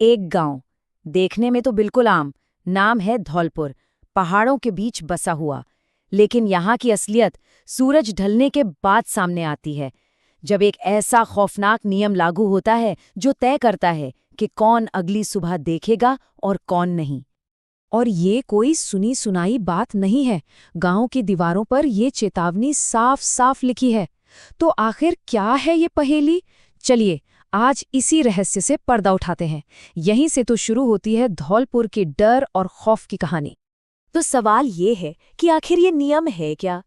एक गांव, देखने में तो बिल्कुल आम, नाम है धौलपुर, पहाड़ों के बीच बसा हुआ। लेकिन यहाँ की असलियत सूरज ढलने के बाद सामने आती है, जब एक ऐसा खौफनाक नियम लागू होता है जो तय करता है कि कौन अगली सुबह देखेगा और कौन नहीं। और ये कोई सुनी सुनाई बात नहीं है। गांव की दीवारों पर ये चेतावनी साफ साफ लिखी है। तो आखिर क्या है ये पहेली? चलिए आज इसी रहस्य से पर्दा उठाते हैं। यहीं से तो शुरू होती है धौलपुर के डर और खौफ की कहानी। तो सवाल ये है कि आखिर ये नियम है क्या?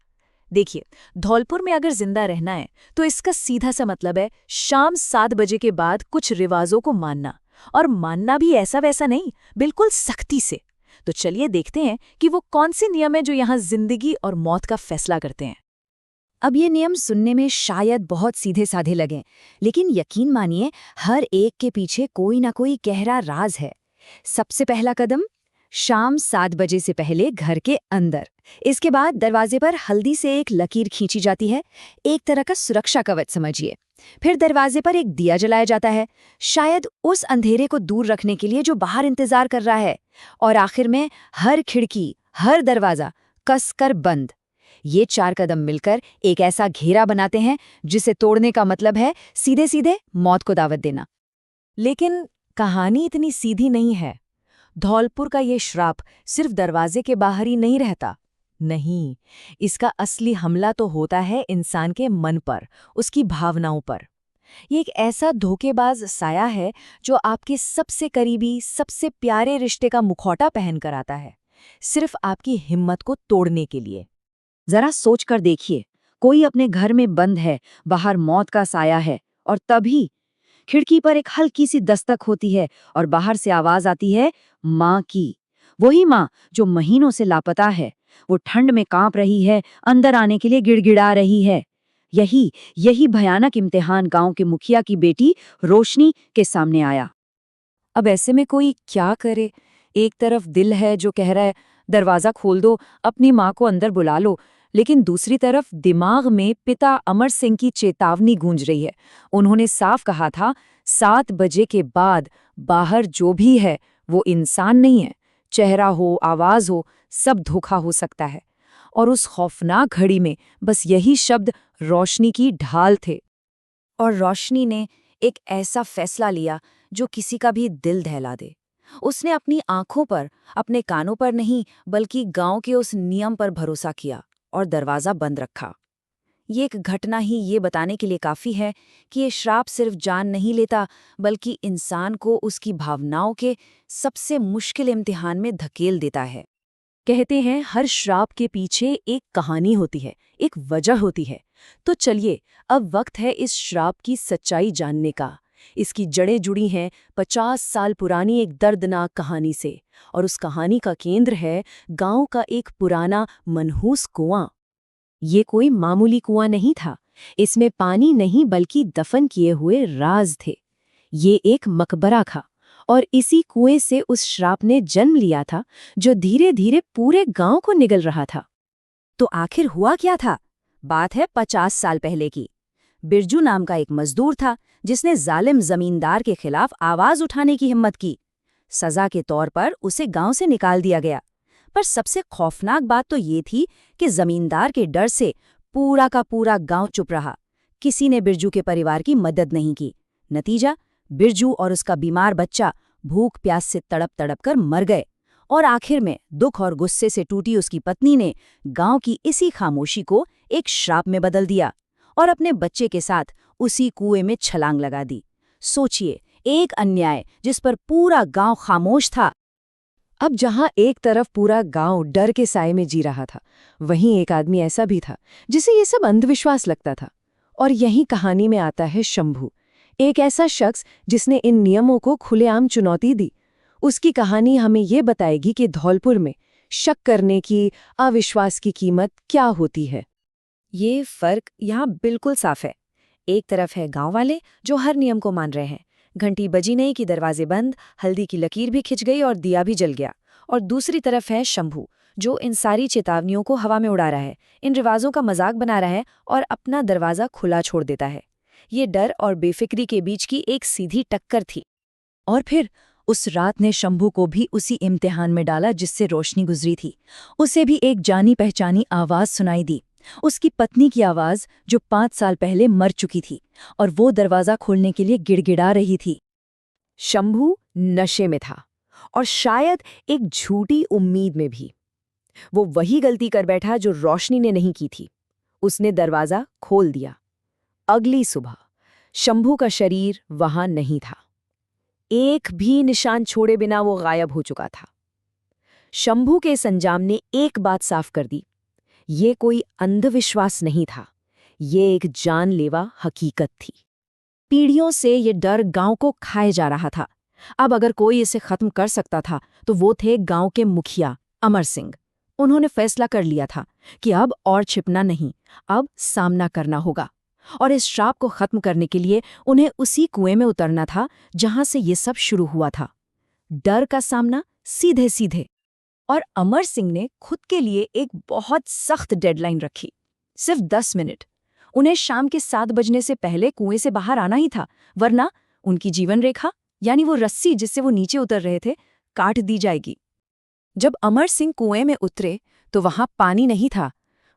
देखिए, धौलपुर में अगर जिंदा रहना है तो इसका सीधा सा मतलब है शाम 7 बजे के बाद कुछ रिवाजों को मानना। और मानना भी ऐसा वैसा नहीं, बिल्कुल सख्ती से। तो चलिए देखते हैं कि वो कौन से नियम है जो यहाँ जिंदगी और मौत का फैसला करते हैं। अब ये नियम सुनने में शायद बहुत सीधे साधे लगें, लेकिन यकीन मानिए हर एक के पीछे कोई ना कोई गहरा राज है। सबसे पहला कदम, शाम 7 बजे से पहले घर के अंदर। इसके बाद दरवाजे पर हल्दी से एक लकीर खींची जाती है, एक तरह का सुरक्षा कवच समझिए। फिर दरवाजे पर एक दिया जलाया जाता है, शायद उस अंधेरे को दूर रखने के लिए जो बाहर इंतजार कर रहा है। और आखिर में हर खिड़की, हर दरवाजा कसकर बंद। ये 4 कदम मिलकर एक ऐसा घेरा बनाते हैं जिसे तोड़ने का मतलब है सीधे सीधे मौत को दावत देना। लेकिन कहानी इतनी सीधी नहीं है। धौलपुर का ये श्राप सिर्फ दरवाजे के बाहर ही नहीं रहता। नहीं, इसका असली हमला तो होता है इंसान के मन पर, उसकी भावनाओं पर। ये एक ऐसा धोखेबाज साया है जो आपके सबसे करीबी, सबसे प्यारे रिश्ते का मुखौटा पहन कर आता है, सिर्फ आपकी हिम्मत को तोड़ने के लिए। जरा सोच कर देखिए, कोई अपने घर में बंद है, बाहर मौत का साया है, और तभी खिड़की पर एक हल्की सी दस्तक होती है और बाहर से आवाज आती है माँ की। वही माँ जो महीनों से लापता है, वो ठंड में कांप रही है, अंदर आने के लिए गिड़गिड़ा रही है। यही यही भयानक इम्तिहान गांव के मुखिया की बेटी रोशनी के सामने आया। अब ऐसे में कोई क्या करे? एक तरफ दिल है जो कह रहा है दरवाजा खोल दो, अपनी माँ को अंदर बुला लो, लेकिन दूसरी तरफ दिमाग में पिता अमर सिंह की चेतावनी गूंज रही है। उन्होंने साफ कहा था, 7 बजे के बाद बाहर जो भी है वो इंसान नहीं है। चेहरा हो, आवाज हो, सब धोखा हो सकता है। और उस खौफनाक घड़ी में बस यही शब्द रोशनी की ढाल थे। और रोशनी ने एक ऐसा फैसला लिया जो किसी का भी दिल दहला दे। उसने अपनी आंखों पर, अपने कानों पर नहीं, बल्कि गांव के उस नियम पर भरोसा किया और दरवाजा बंद रखा। ये एक घटना ही ये बताने के लिए काफी है कि ये श्राप सिर्फ जान नहीं लेता, बल्कि इंसान को उसकी भावनाओं के सबसे मुश्किल इम्तिहान में धकेल देता है। कहते हैं हर श्राप के पीछे एक कहानी होती है, एक वजह होती है। तो चलिए, अब वक्त है इस श्राप की सच्चाई जानने का। इसकी जड़ें जुड़ी हैं 50 साल पुरानी एक दर्दनाक कहानी से, और उस कहानी का केंद्र है गांव का एक पुराना मनहूस कुआं। ये कोई मामूली कुआं नहीं था, इसमें पानी नहीं बल्कि दफन किए हुए राज थे। ये एक मकबरा था, और इसी कुएं से उस श्राप ने जन्म लिया था जो धीरे धीरे पूरे गांव को निगल रहा था। तो आखिर हुआ क्या था? बात है 50 साल पहले की। बिरजू नाम का एक मजदूर था जिसने जालिम जमींदार के खिलाफ आवाज उठाने की हिम्मत की। सजा के तौर पर उसे गांव से निकाल दिया गया। पर सबसे खौफनाक बात तो ये थी कि जमींदार के डर से पूरा का पूरा गांव चुप रहा। किसी ने बिरजू के परिवार की मदद नहीं की। नतीजा, बिरजू और उसका बीमार बच्चा भूख प्यास से तड़प तड़प कर मर गए। और आखिर में दुख और गुस्से से टूटी उसकी पत्नी ने गांव की इसी खामोशी को एक श्राप में बदल दिया और अपने बच्चे के साथ उसी कुएं में छलांग लगा दी। सोचिए, एक अन्याय जिस पर पूरा गांव खामोश था। अब जहां एक तरफ पूरा गांव डर के साए में जी रहा था, वहीं एक आदमी ऐसा भी था जिसे ये सब अंधविश्वास लगता था। और यही कहानी में आता है शंभू, एक ऐसा शख्स जिसने इन नियमों को खुलेआम चुनौती दी। उसकी कहानी हमें ये बताएगी कि धौलपुर में शक करने की, अविश्वास की कीमत क्या होती है। ये फर्क यहाँ बिल्कुल साफ है। एक तरफ है गांव वाले जो हर नियम को मान रहे हैं, घंटी बजी नहीं कि दरवाजे बंद, हल्दी की लकीर भी खिंच गई और दिया भी जल गया। और दूसरी तरफ है शंभू जो इन सारी चेतावनियों को हवा में उड़ा रहा है, इन रिवाजों का मजाक बना रहा है और अपना दरवाजा खुला छोड़ देता है। ये डर और बेफिक्री के बीच की एक सीधी टक्कर थी। और फिर उस रात ने शंभू को भी उसी इम्तिहान में डाला जिससे रोशनी गुजरी थी। उसे भी एक जानी पहचानी आवाज सुनाई दी, उसकी पत्नी की आवाज जो 5 साल पहले मर चुकी थी, और वो दरवाजा खोलने के लिए गिड़गिड़ा रही थी। शंभू नशे में था और शायद एक झूठी उम्मीद में भी। वो वही गलती कर बैठा जो रोशनी ने नहीं की थी। उसने दरवाजा खोल दिया। अगली सुबह शंभू का शरीर वहां नहीं था। एक भी निशान छोड़े बिना वो गायब हो चुका था। शंभू के इस अंजाम ने एक बात साफ कर दी, ये कोई अंधविश्वास नहीं था, ये एक जानलेवा हकीकत थी। पीढ़ियों से ये डर गांव को खाए जा रहा था। अब अगर कोई इसे खत्म कर सकता था तो वो थे गांव के मुखिया अमर सिंह। उन्होंने फैसला कर लिया था कि अब और छिपना नहीं, अब सामना करना होगा। और इस श्राप को खत्म करने के लिए उन्हें उसी कुएं में उतरना था जहां से ये सब शुरू हुआ था। डर का सामना सीधे सीधे। और अमर सिंह ने खुद के लिए एक बहुत सख्त डेडलाइन रखी, सिर्फ 10 मिनट। उन्हें शाम के 7 बजने से पहले कुएं से बाहर आना ही था, वरना उनकी जीवन रेखा यानी वो रस्सी जिससे वो नीचे उतर रहे थे काट दी जाएगी। जब अमर सिंह कुएं में उतरे तो वहां पानी नहीं था,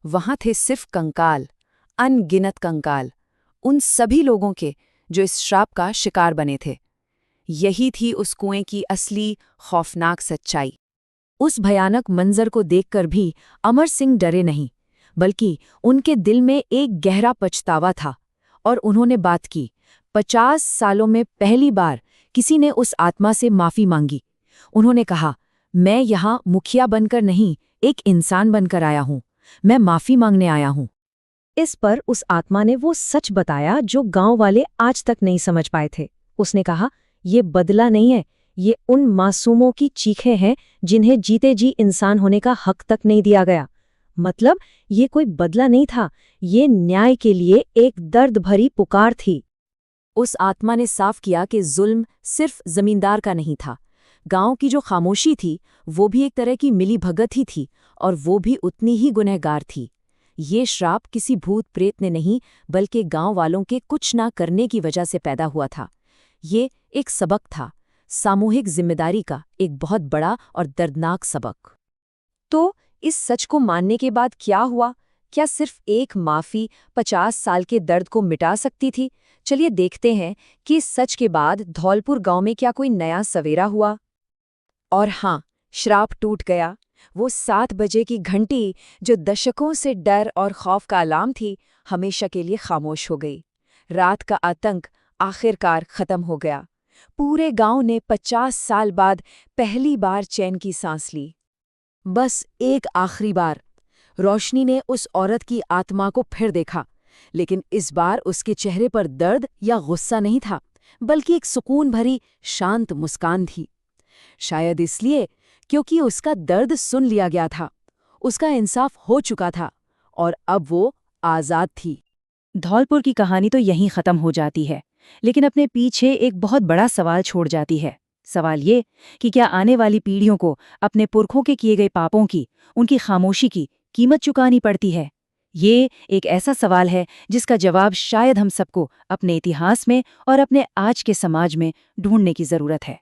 वहां थे सिर्फ कंकाल, अनगिनत कंकाल, उन सभी लोगों के जो इस श्राप का शिकार बने थे। यही थी उस कुएं की असली खौफनाक सच्चाई। उस भयानक मंजर को देखकर भी अमर सिंह डरे नहीं, बल्कि उनके दिल में एक गहरा पछतावा था। और उन्होंने बात की। 50 सालों में पहली बार किसी ने उस आत्मा से माफी मांगी। उन्होंने कहा, मैं यहाँ मुखिया बनकर नहीं, एक इंसान बनकर आया हूँ। मैं माफी मांगने आया हूँ। इस पर उस आत्मा ने वो सच बताया जो गांव वाले आज तक नहीं समझ पाए थे। उसने कहा, ये बदला नहीं है, ये उन मासूमों की चीखें हैं जिन्हें जीते जी इंसान होने का हक तक नहीं दिया गया। मतलब ये कोई बदला नहीं था, ये न्याय के लिए एक दर्द भरी पुकार थी। उस आत्मा ने साफ किया कि जुल्म सिर्फ जमींदार का नहीं था। गांव की जो खामोशी थी वो भी एक तरह की मिलीभगत ही थी, और वो भी उतनी ही गुनहगार थी। ये श्राप किसी भूत प्रेत ने नहीं, बल्कि गांव वालों के कुछ ना करने की वजह से पैदा हुआ था। ये एक सबक था, सामूहिक जिम्मेदारी का एक बहुत बड़ा और दर्दनाक सबक। तो इस सच को मानने के बाद क्या हुआ? क्या सिर्फ एक माफी 50 साल के दर्द को मिटा सकती थी? चलिए देखते हैं कि इस सच के बाद धौलपुर गांव में क्या कोई नया सवेरा हुआ। और हाँ, श्राप टूट गया। वो 7 बजे की घंटी जो दशकों से डर और खौफ का अलार्म थी, हमेशा के लिए खामोश हो गई। रात का आतंक आखिरकार खत्म हो गया। पूरे गांव ने 50 साल बाद पहली बार चैन की सांस ली। बस एक आखिरी बार रोशनी ने उस औरत की आत्मा को फिर देखा, लेकिन इस बार उसके चेहरे पर दर्द या गुस्सा नहीं था, बल्कि एक सुकून भरी शांत मुस्कान थी। शायद इसलिए क्योंकि उसका दर्द सुन लिया गया था, उसका इंसाफ हो चुका था, और अब वो आज़ाद थी। धौलपुर की कहानी तो यहीं खत्म हो जाती है, लेकिन अपने पीछे एक बहुत बड़ा सवाल छोड़ जाती है। सवाल ये कि क्या आने वाली पीढ़ियों को अपने पुरखों के किए गए पापों की, उनकी खामोशी की कीमत चुकानी पड़ती है? ये एक ऐसा सवाल है जिसका जवाब शायद हम सबको अपने इतिहास में और अपने आज के समाज में ढूंढने की जरूरत है।